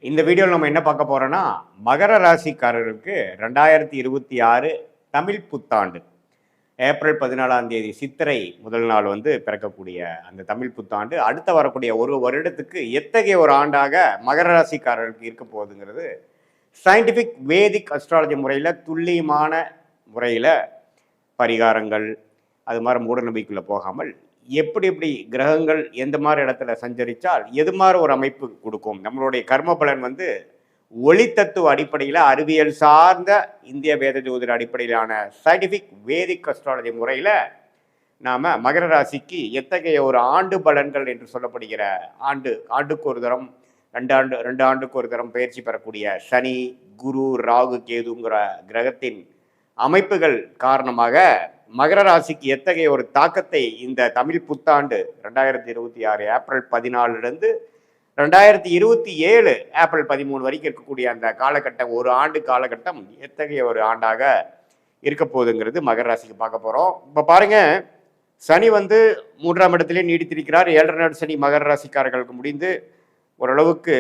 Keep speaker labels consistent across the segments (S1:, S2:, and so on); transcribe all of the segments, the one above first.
S1: இந்த வீடியோவில் நம்ம என்ன பார்க்க போறோம்னா மகர ராசிக்காரருக்கு 2026 தமிழ் புத்தாண்டு ஏப்ரல் 14ஆம் தேதி சித்திரை முதல் நாள் பிறக்கக்கூடிய அந்த தமிழ் புத்தாண்டு அடுத்த வரக்கூடிய ஒரு வருடத்துக்கு எத்தகைய ஒரு ஆண்டாக மகர ராசிக்காரருக்கு இருக்க போகுதுங்கிறது சயின்டிஃபிக் வேதிக் அஸ்ட்ராலஜி முறையில் துல்லியமான முறையில் பரிகாரங்கள் அது மாதிரி மூடநம்பிக்கைக்குள்ளே போகாமல் எப்படி எப்படி கிரகங்கள் எந்த மாதிரி இடத்துல சஞ்சரித்தால் எது மாதிரி ஒரு அமைப்பு கொடுக்கும் நம்மளுடைய கர்ம பலன் ஒளித்தத்துவ அடிப்படையில் அறிவியல் சார்ந்த இந்திய வேத ஜோதிட அடிப்படையிலான சயின்டிஃபிக் வேதிக் அஸ்ட்ராலஜி முறையில் நாம் மகர ராசிக்கு எத்தகைய ஒரு ஆண்டு பலன்கள் என்று சொல்லப்படுகிற ஆண்டுக்கு ஒரு தரம் ரெண்டு ஆண்டுக்கு ஒரு தரம் பயிற்சி பெறக்கூடிய சனி குரு ராகு கேதுங்கிற கிரகத்தின் அமைப்புகள் காரணமாக மகர ராசிக்கு எத்தகைய ஒரு தாக்கத்தை இந்த தமிழ் புத்தாண்டு 2026 ஏப்ரல் 14 2027 ஏப்ரல் 13 வரைக்கும் இருக்கக்கூடிய அந்த காலகட்டம் ஒரு ஆண்டு காலகட்டம் எத்தகைய ஒரு ஆண்டாக இருக்க போகுதுங்கிறது மகர ராசிக்கு பார்க்க போகிறோம். இப்போ பாருங்க, சனி 3ஆம் இடத்திலே நீடித்திருக்கிறார். 7.5 நாள் சனி மகர ராசிக்காரர்களுக்கு முடிந்து ஓரளவுக்கு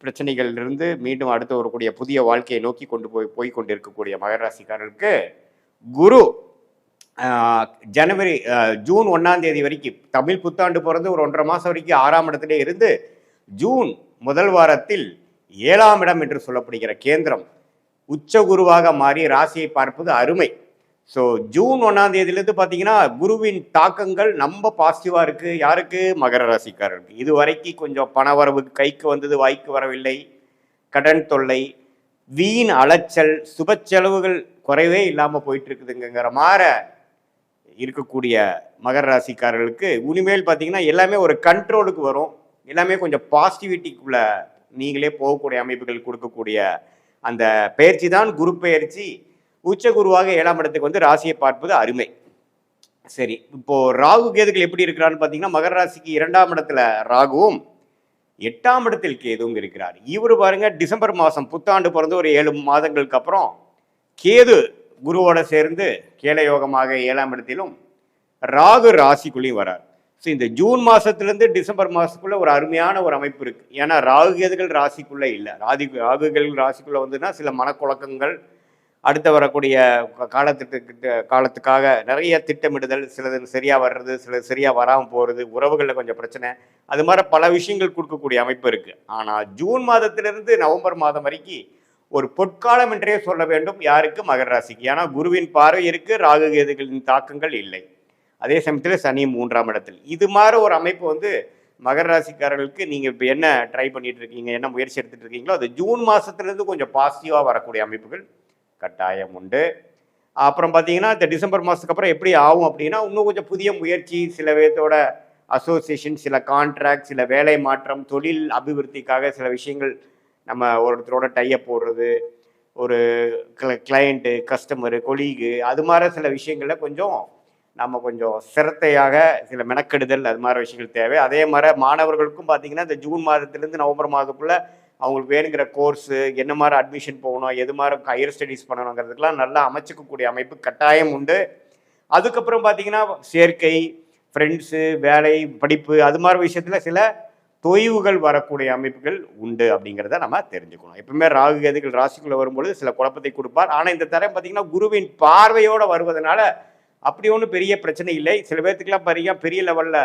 S1: பிரச்சனைகளிலிருந்து மீண்டும் அடுத்து வரக்கூடிய புதிய வாழ்க்கையை நோக்கி போய் கொண்டிருக்கக்கூடிய மகர ராசிக்காரர்களுக்கு குரு ஜூன் 1ஆம் தேதி வரைக்கும் தமிழ் புத்தாண்டு பிறந்து ஒரு 1.5 மாதம் வரைக்கும் 6ஆம் இடத்திலே இருந்து ஜூன் முதல் வாரத்தில் 7ஆம் இடம் என்று சொல்லப்படுகிற கேந்திரம் உச்ச குருவாக மாறி ராசியை பார்ப்பது அருமை. ஸோ ஜூன் 1ஆம் தேதியிலேருந்து பார்த்தீங்கன்னா குருவின் தாக்கங்கள் ரொம்ப பாசிட்டிவாக இருக்குது. யாருக்கு? மகர ராசிக்காரருக்கு. இது வரைக்கும் கொஞ்சம் பணவரவு கைக்கு வந்தது, வாய்க்கு வரவில்லை, கடன் தொல்லை, வீண் அலைச்சல், சுப செலவுகள் குறைவே இல்லாமல் போயிட்டு இருக்குதுங்கிற மாதிரி இருக்கக்கூடிய மகர ராசிக்காரர்களுக்கு இனிமேல் பார்த்தீங்கன்னா எல்லாமே ஒரு கண்ட்ரோலுக்கு வரும். எல்லாமே கொஞ்சம் பாசிட்டிவிட்டிக்குள்ள நீங்களே போகக்கூடிய அமைப்புகள் கொடுக்கக்கூடிய அந்த பயிற்சி தான் குரு பயிற்சி. உச்ச குருவாக 7ஆம் இடத்துக்கு ராசியை பார்ப்பது அருமை. சரி, இப்போ ராகு கேதுகள் எப்படி இருக்கிறான்னு பார்த்தீங்கன்னா மகர ராசிக்கு 2ஆம் இடத்துல ராகுவும் 8ஆம் இடத்தில் கேதுவும் இருக்கிறார். இவர் பாருங்க, டிசம்பர் மாதம் புத்தாண்டு பிறந்து ஒரு 7 மாதங்களுக்கு அப்புறம் கேது குருவோட சேர்ந்து கேலயோகமாக 7ஆம் இடத்திலும் ராகு ராசிக்குள்ளேயும் வரார். ஸோ இந்த ஜூன் மாதத்துலேருந்து டிசம்பர் மாதத்துக்குள்ளே ஒரு அருமையான ஒரு அமைப்பு இருக்குது. ஏன்னா ராகு கேதுகள் ராசிக்குள்ளே இல்லை. ராகுகள் ராசிக்குள்ளே சில மனக்குழக்கங்கள், அடுத்து வரக்கூடிய காலத்துக்காக நிறைய திட்டமிடுதல், சிலது சரியாக வர்றது, சிலது சரியாக வராமல் போகிறது, உறவுகளில் கொஞ்சம் பிரச்சனை, அது மாதிரி பல விஷயங்கள் கொடுக்கக்கூடிய அமைப்பு இருக்குது. ஆனால் ஜூன் மாதத்திலிருந்து நவம்பர் மாதம் வரைக்கும் ஒரு பொற்காலம் என்றே சொல்ல வேண்டும். யாருக்கு? மகர ராசிக்கு. ஏன்னா குருவின் பார்வை இருக்கு, ராகு கேதுகளின் தாக்கங்கள் இல்லை. அதே சமயத்தில் சனி 3ஆம் இடத்தில். இது மாதிரி ஒரு அமைப்பு மகர ராசிக்காரர்களுக்கு நீங்கள் இப்போ என்ன ட்ரை பண்ணிட்டு இருக்கீங்க, என்ன முயற்சி எடுத்துட்டு இருக்கீங்களோ அது ஜூன் மாதத்துலேருந்து கொஞ்சம் பாசிட்டிவாக வரக்கூடிய அமைப்புகள் கட்டாயம் உண்டு. அப்புறம் பார்த்தீங்கன்னா இந்த டிசம்பர் மாதத்துக்கு அப்புறம் எப்படி ஆகும் அப்படின்னா இன்னும் கொஞ்சம் புதிய முயற்சி, சில பேர்த்தோட அசோசியேஷன், சில கான்ட்ராக்ட், சில வேலை மாற்றம், தொழில் அபிவிருத்திக்காக சில விஷயங்கள், நம்ம ஒருத்தரோட டையப் போடுறது, ஒரு கிளையண்ட்டு, கஸ்டமரு, கொலீகு, அது மாதிரி சில விஷயங்களில் நம்ம கொஞ்சம் சிரத்தையாக சில மெனக்கெடுதல், அது மாதிரி விஷயங்கள் தேவை. அதே மாதிரி மாணவர்களுக்கும் பார்த்தீங்கன்னா இந்த ஜூன் மாதத்துலேருந்து நவம்பர் மாதத்துக்குள்ளே அவங்களுக்கு வேணுங்கிற கோர்ஸு, என்ன மாதிரி அட்மிஷன் போகணும், எது மாதிரி ஹையர் ஸ்டடீஸ் பண்ணணுங்கிறதுக்கெலாம் நல்லா அமைச்சிக்கக்கூடிய அமைப்பு கட்டாயம் உண்டு. அதுக்கப்புறம் பார்த்தீங்கன்னா சேர்க்கை, ஃப்ரெண்ட்ஸு, வேலை, படிப்பு, அது மாதிரி விஷயத்தில் சில தொய்வுகள் வரக்கூடிய அமைப்புகள் உண்டு அப்படிங்கிறத நம்ம தெரிஞ்சுக்கணும். எப்பவுமே ராகு கேதுகள் ராசிக்குள்ளே வரும்பொழுது சில குழப்பத்தை கொடுப்பார். ஆனால் இந்த தரம் பார்த்தீங்கன்னா குருவின் பார்வையோடு வருவதனால அப்படி ஒன்றும் பெரிய பிரச்சனை இல்லை. சில பேர்த்துக்கெல்லாம் பார்த்தீங்கன்னா பெரிய லெவலில்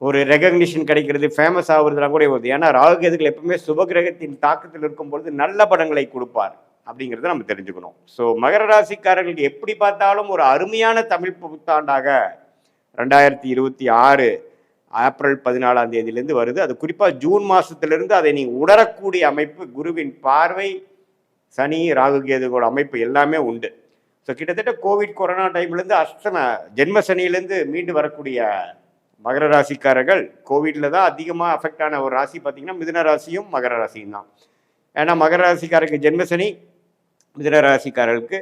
S1: ஒரு ரெகக்னிஷன் கிடைக்கிறது, ஃபேமஸ் ஆகுறதுலாம் கூட வருது. ஏன்னா ராகு கேதுகள் எப்பவுமே சுபகிரகத்தின் தாக்கத்தில் இருக்கும்பொழுது நல்ல படங்களை கொடுப்பார் அப்படிங்கிறத நம்ம தெரிஞ்சுக்கணும். ஸோ மகர ராசிக்காரர்களுக்கு எப்படி பார்த்தாலும் ஒரு அருமையான தமிழ் புத்தாண்டாக 2026 ஏப்ரல் 14ஆம் தேதியிலேருந்து வருது. அது குறிப்பாக ஜூன் மாதத்திலிருந்து அதை நீங்கள் உணரக்கூடிய அமைப்பு குருவின் பார்வை, சனி, ராகு கேதுவோட அமைப்பு எல்லாமே உண்டு. ஸோ கிட்டத்தட்ட கோவிட் கொரோனா டைம்லேருந்து ஜென்ம சனியிலேருந்து மீண்டு வரக்கூடிய மகர ராசிக்காரர்கள் கோவிட்ல தான் அதிகமாக அஃபெக்ட் ஆன ஒரு ராசி பார்த்தீங்கன்னா மிதுன ராசியும் மகர ராசியும் தான். ஏன்னா மகர ராசிக்காரருக்கு ஜென்ம சனி, மிதுன ராசிக்காரர்களுக்கு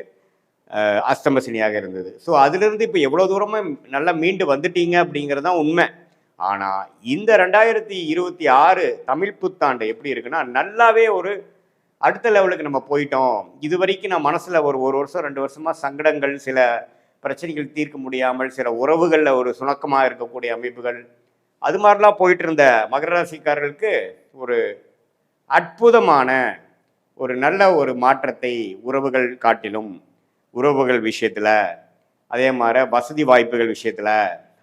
S1: அஷ்டம சனியாக இருந்தது. ஸோ அதுலேருந்து இப்போ எவ்வளோ தூரமாக நல்லா மீண்டு வந்துட்டீங்க அப்படிங்கிறது தான் உண்மை. ஆனால் இந்த 2026 தமிழ் புத்தாண்டு எப்படி இருக்குன்னா நல்லாவே ஒரு அடுத்த லெவலுக்கு நம்ம போயிட்டோம். இது வரைக்கும் நான் மனசில் ஒரு வருஷம் 2 வருஷமாக சங்கடங்கள், சில பிரச்சனைகள் தீர்க்க முடியாமல், சில உறவுகளில் ஒரு சுணக்கமாக இருக்கக்கூடிய அமைப்புகள், அது மாதிரிலாம் போயிட்டு இருந்த மகர ராசிக்காரர்களுக்கு ஒரு அற்புதமான ஒரு நல்ல ஒரு மாற்றத்தை உறவுகள் காட்டிலும் உறவுகள் விஷயத்தில், அதே மாதிரி வசதி வாய்ப்புகள் விஷயத்தில்,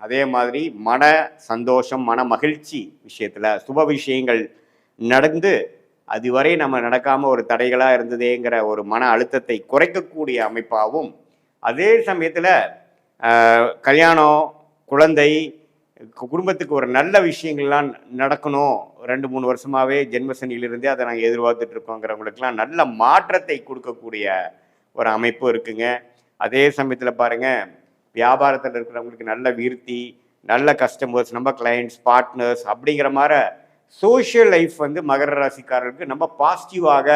S1: அதே மாதிரி மன சந்தோஷம் மன மகிழ்ச்சி விஷயத்தில் சுப விஷயங்கள் நடந்து அதுவரை நம்ம நடக்காமல் ஒரு தடைகளாக இருந்ததேங்கிற ஒரு மன அழுத்தத்தை குறைக்கக்கூடிய அமைப்பாகவும், அதே சமயத்தில் கல்யாணம் குழந்தை குடும்பத்துக்கு ஒரு நல்ல விஷயங்கள்லாம் நடக்கணும், 2-3 வருஷமாகவே ஜென்மசனியிலிருந்தே அதை நாங்கள் எதிர்பார்த்துட்டு இருக்கோங்கிறவங்களுக்கெல்லாம் நல்ல மாற்றத்தை கொடுக்கக்கூடிய ஒரு அமைப்பு இருக்குங்க. அதே சமயத்தில் பாருங்கள், வியாபாரத்தில் இருக்கிறவங்களுக்கு நல்ல விருத்தி, நல்ல கஸ்டமர்ஸ், நம்ம கிளைண்ட்ஸ், பார்ட்னர்ஸ் அப்படிங்கிற மாதிரி சோஷியல் லைஃப் வந்து மகர ராசிக்காரர்களுக்கு நம்ம பாசிட்டிவாக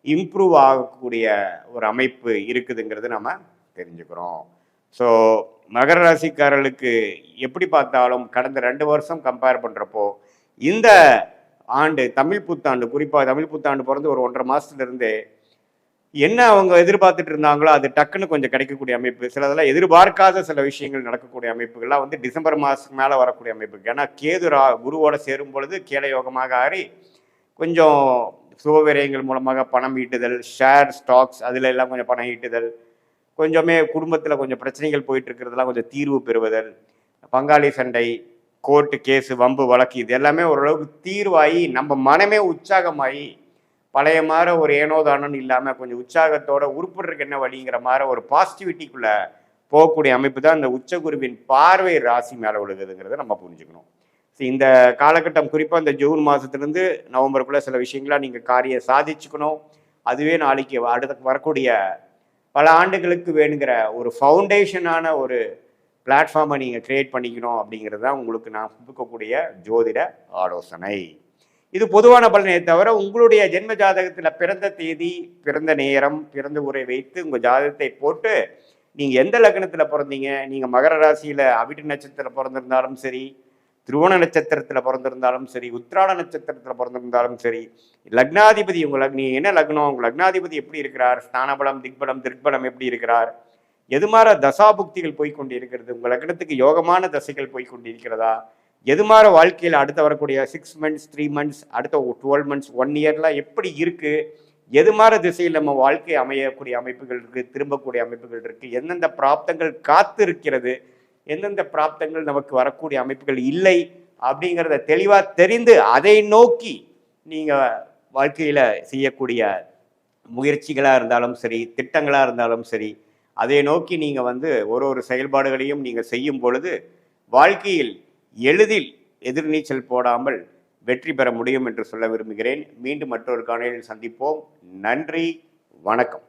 S1: இம்ப்ரூவ் ஆகக்கூடிய ஒரு அமைப்பு இருக்குதுங்கிறது நம்ம தெரிஞ்சுக்கிறோம். ஸோ மகர ராசிக்காரர்களுக்கு எப்படி பார்த்தாலும் கடந்த 2 வருஷம் கம்பேர் பண்ணுறப்போ இந்த ஆண்டு தமிழ் புத்தாண்டு, குறிப்பாக தமிழ் புத்தாண்டு பிறந்து ஒரு 1.5 மாதத்துலேருந்து என்ன அவங்க எதிர்பார்த்துட்டு இருந்தாங்களோ அது டக்குன்னு கொஞ்சம் கிடைக்கக்கூடிய அமைப்பு, சிலதெல்லாம் எதிர்பார்க்காத சில விஷயங்கள் நடக்கக்கூடிய அமைப்புகள்லாம் வந்து டிசம்பர் மாதத்துக்கு மேலே வரக்கூடிய அமைப்பு. ஏன்னா கேது குருவோட சேரும் பொழுது கேள யோகமாக ஆறி கொஞ்சம் சுபவிரயங்கள் மூலமாக பணம் ஈட்டுதல், ஷேர் ஸ்டாக்ஸ் அதில் எல்லாம் கொஞ்சம் பணம் ஈட்டுதல், கொஞ்சமே குடும்பத்தில் கொஞ்சம் பிரச்சனைகள் போயிட்டு இருக்கிறதுலாம் கொஞ்சம் தீர்வு பெறுவதல், பங்காளி சண்டை, கோர்ட்டு கேஸு வம்பு வழக்கு இது எல்லாமே ஓரளவுக்கு தீர்வாகி நம்ம மனமே உற்சாகமாகி பழைய மாதிரி ஒரு ஏனோதானன்னு இல்லாமல் கொஞ்சம் உற்சாகத்தோட உருப்படுறதுக்கு என்ன வழிங்கிற மாதிரி ஒரு பாசிட்டிவிட்டிக்குள்ளே போகக்கூடிய அமைப்பு தான் இந்த உச்சகுருவின் பார்வை ராசி மேலே விழுகுதுங்கிறத நம்ம புரிஞ்சுக்கணும். ஸோ இந்த காலகட்டம் குறிப்பாக இந்த ஜூன் மாதத்துலேருந்து நவம்பருக்குள்ளே சில விஷயங்களாக நீங்கள் காரியம் சாதிச்சுக்கணும். அதுவே நாளைக்கு அடுத்த வரக்கூடிய பல ஆண்டுகளுக்கு வேணுங்கிற ஒரு ஃபவுண்டேஷனான ஒரு பிளாட்ஃபார்மை நீங்கள் க்ரியேட் பண்ணிக்கணும் அப்படிங்கிறது தான் உங்களுக்கு நான் கொடுக்கக்கூடிய ஜோதிட ஆலோசனை. இது பொதுவான பலனை தவிர உங்களுடைய ஜென்ம ஜாதகத்தில் பிறந்த தேதி, பிறந்த நேரம், பிறந்த ஊரை வைத்து உங்கள் ஜாதகத்தை போட்டு நீங்கள் எந்த லக்னத்தில் பிறந்தீங்க, நீங்கள் மகர ராசியில் அவிட்ட நட்சத்திரத்தில் பிறந்திருந்தாலும் சரி, திருவோண நட்சத்திரத்தில் பிறந்திருந்தாலும் சரி, உத்திராட நட்சத்திரத்தில் பிறந்திருந்தாலும் சரி, லக்னாதிபதி நீ என்ன லக்னம், உங்கள் லக்னாதிபதி எப்படி இருக்கிறார், ஸ்தானபலம், திக்பலம், திருப்பலம் எப்படி இருக்கிறார், எது மாதிரி தசாபுக்திகள் போய்கொண்டு இருக்கிறது, உங்கள் லக்னத்துக்கு யோகமான தசைகள் போய்கொண்டு இருக்கிறதா, எது மாதிரி வாழ்க்கையில் அடுத்த வரக்கூடிய 6 months 3 months அடுத்த 12 months 1 yearலாம் எப்படி இருக்குது, எது மாதிரி திசையில் நம்ம வாழ்க்கை அமையக்கூடிய அமைப்புகள் இருக்குது, திரும்பக்கூடிய அமைப்புகள் இருக்குது, எந்தெந்த பிராப்தங்கள் காத்து இருக்கிறது, எந்தெந்த பிராப்தங்கள் நமக்கு வரக்கூடிய அமைப்புகள் இல்லை அப்படிங்கிறத தெளிவாக தெரிந்து அதை நோக்கி நீங்கள் வாழ்க்கையில் செய்யக்கூடிய முயற்சிகளாக இருந்தாலும் சரி, திட்டங்களாக இருந்தாலும் சரி, அதை நோக்கி நீங்கள் வந்து ஒரு செயல்பாடுகளையும் நீங்கள் செய்யும் பொழுது வாழ்க்கையில் எளிதில் எதிர்நீச்சல் போடாமல் வெற்றி பெற முடியும் என்று சொல்ல விரும்புகிறேன். மீண்டும் மற்றொரு காணொளியில் சந்திப்போம். நன்றி, வணக்கம்.